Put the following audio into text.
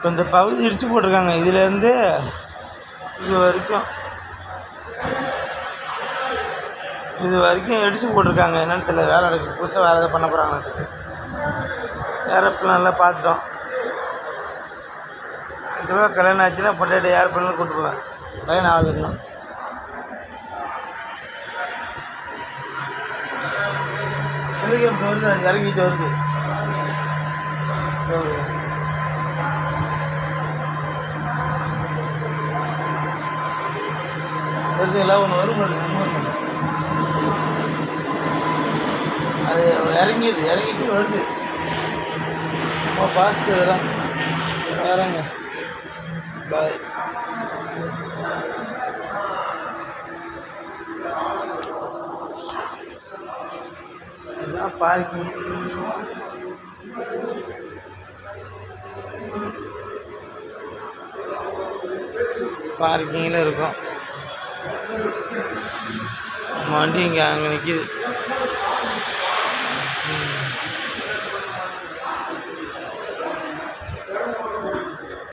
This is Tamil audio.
இப்போ இந்த பகுதி இடித்து போட்டிருக்காங்க. இதுலேருந்து இது வரைக்கும் இடித்து போட்டிருக்காங்க. என்னென்னு தெரியல, வேலை இருக்குது. புதுசாக வேலை எதாவது பண்ண போகிறாங்கன்ட்டு. ஏரோப்ளேன்லாம் பார்த்துட்டோம். இதுவே கல்யாணம் ஆச்சுன்னா பொண்டாட்டி ஏரோப்ளேனில் கூப்பிட்டு போவேன். கல்யாணம் ஆகுதுன்னா வந்து இறங்கிட்டு வருது. எல்லாம் ஒன்று வரும். அது இறங்கிட்டு வருது. ரொம்ப ஃபாஸ்ட்டு இதெல்லாம். வரேங்க, பாய். இதுதான் பார்க்கிங்கில் இருக்கும். வண்டி அங்கே நிற்கிது.